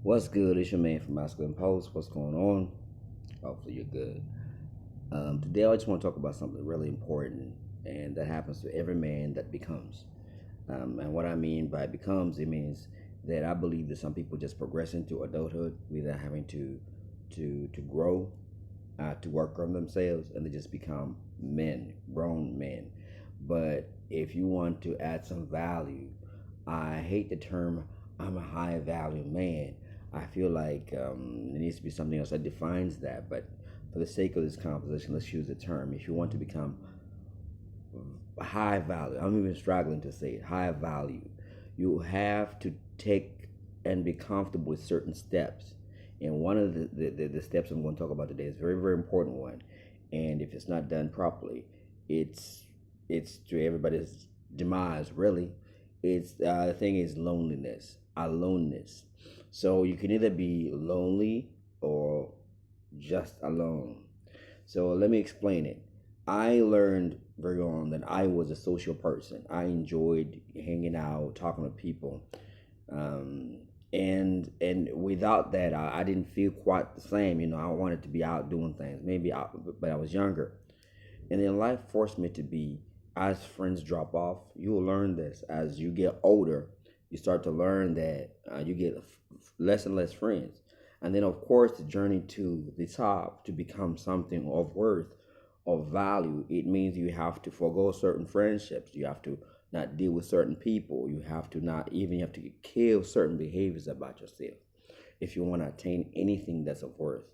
What's good? It's your man from Masculine Post. What's going on? Hopefully you're good. Today I just want to talk about something really important, and that happens to every man that becomes. And what I mean by becomes, it means that I believe that some people just progress into adulthood without having to grow, to work on themselves, and they just become men, grown men. But if you want to add some value, I hate the term "I'm a high value man." I feel like there needs to be something else that defines that. But for the sake of this conversation, let's use the term. If you want to become high value, I'm even struggling to say it, high value, you have to take and be comfortable with certain steps. And one of the steps I'm going to talk about today is a very, very important one. And if it's not done properly, it's it's to everybody's demise, really. It's the thing is loneliness, aloneness. So you can either be lonely or just alone. So let me explain it. I learned very on that I was a social person. I enjoyed hanging out, talking to people, um, and without that, I didn't feel quite the same. I wanted to be out doing things. Maybe, but I was younger, and then life forced me to be. As friends drop off, you will learn this as you get older. You start to learn that you get less and less friends, and then of course the journey to the top to become something of worth, of value. It means you have to forego certain friendships. You have to not deal with certain people. You have to not even you have to kill certain behaviors about yourself if you want to attain anything that's of worth.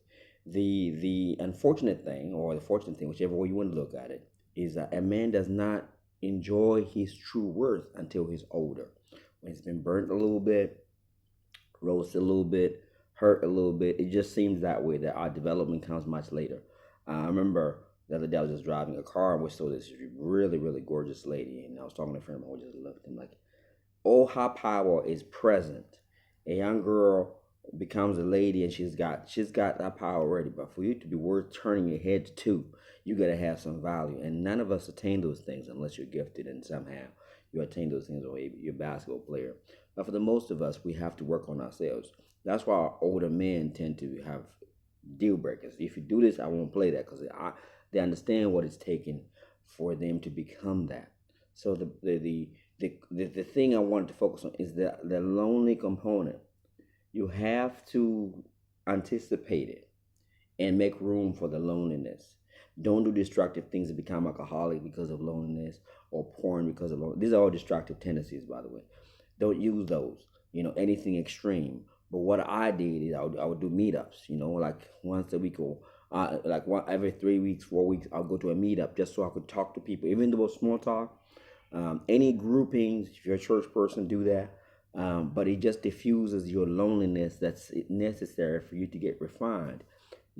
The unfortunate thing, or the fortunate thing, whichever way you want to look at it, is that a man does not enjoy his true worth until he's older. When he's been burnt a little bit, roasted a little bit, hurt a little bit. It just seems that way that our development comes much later. I remember the other day I was just driving a car and we saw this really, really gorgeous lady, and I was talking to a friend of mine who just looked at him like, oh, how power is present. A young girl becomes a lady and she's got that power already. But for you to be worth turning your head to, you gotta have some value. And none of us attain those things unless you're gifted and somehow you attain those things, or you're a basketball player. But for the most of us, we have to work on ourselves. That's why our older men tend to have deal breakers. If you do this, I won't play that because they understand what it's taken for them to become that. So the thing I wanted to focus on is the lonely component. You have to anticipate it and make room for the loneliness. Don't do destructive things to become alcoholic because of loneliness, or porn because of loneliness. These are all destructive tendencies, by the way. Don't use those, anything extreme. But what I did is I would do meetups, like once a week, or like every 3 weeks, 4 weeks, I'll go to a meetup just so I could talk to people, even though it's small talk. Any groupings, if you're a church person, do that. But it just diffuses your loneliness that's necessary for you to get refined.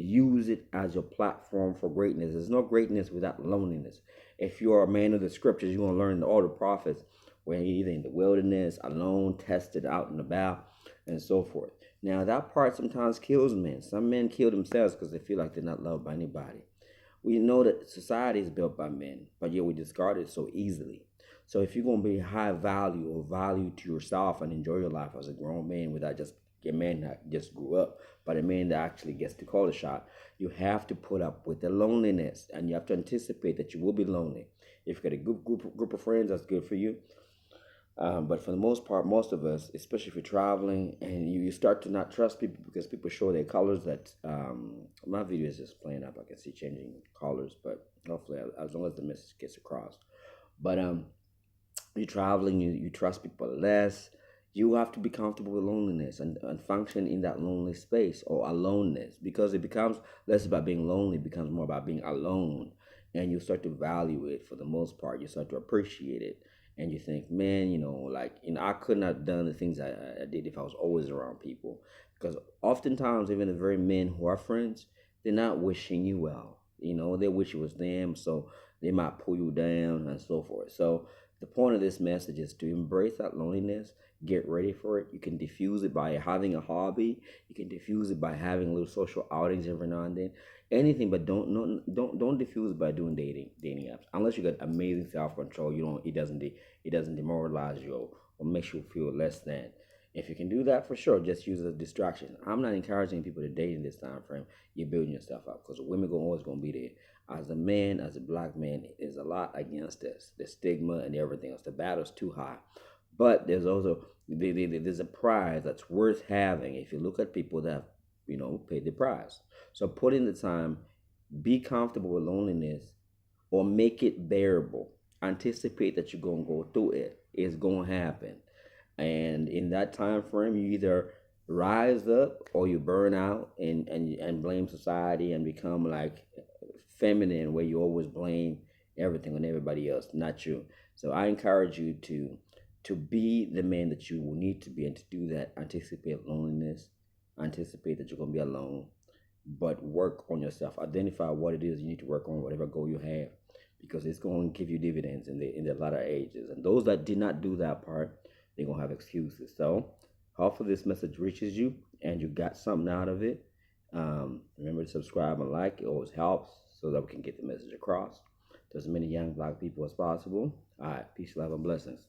Use it as your platform for greatness. There's no greatness without loneliness. If you're a man of the scriptures, you're going to learn all the prophets where you're either in the wilderness, alone, tested, out and about, and so forth. Now, that part sometimes kills men. Some men kill themselves because they feel like they're not loved by anybody. We know that society is built by men, but yet we discard it so easily. So if you're going to be high value or value to yourself and enjoy your life as a grown man without just a man that just grew up, but a man that actually gets to call the shot, you have to put up with the loneliness, and you have to anticipate that you will be lonely. If you've got a group of friends, that's good for you. But for the most part, most of us, especially if you're traveling and you start to not trust people because people show their colors, that my video is just playing up. I can see changing colors, but hopefully, as long as the message gets across. But you're traveling, you trust people less. You have to be comfortable with loneliness and function in that lonely space or aloneness, because it becomes less about being lonely, it becomes more about being alone. And you start to value it for the most part. You start to appreciate it. And you think, man, I couldn't have done the things I did if I was always around people. Because oftentimes, even the very men who are friends, they're not wishing you well. They wish it was them, so they might pull you down and so forth. So the point of this message is to embrace that loneliness, get ready for it. You can diffuse it by having a hobby. You can diffuse it by having little social outings every now and then. Anything, but don't diffuse it by doing dating apps. Unless you got amazing self control, you don't. It doesn't demoralize you or makes you feel less than. If you can do that, for sure, just use it as a distraction. I'm not encouraging people to date in this time frame. You're building yourself up because women are always going to be there. As a man, as a black man, there's a lot against this, the stigma and everything else. The battle's too high, but there's also there's a prize that's worth having if you look at people that have, paid the price. So put in the time, be comfortable with loneliness, or make it bearable. Anticipate that you're gonna go through it. It's gonna happen, and in that time frame, you either rise up or you burn out and blame society and become like feminine, where you always blame everything on everybody else, not you. So I encourage you to be the man that you will need to be, and to do that, anticipate loneliness, anticipate that you're gonna be alone, but work on yourself. Identify what it is you need to work on, whatever goal you have, because it's going to give you dividends in the latter ages. And those that did not do that part, they're gonna have excuses. So hopefully this message reaches you and you got something out of it. Remember to subscribe and like. It always helps so that we can get the message across to as many young black people as possible. All right, peace, love, and blessings.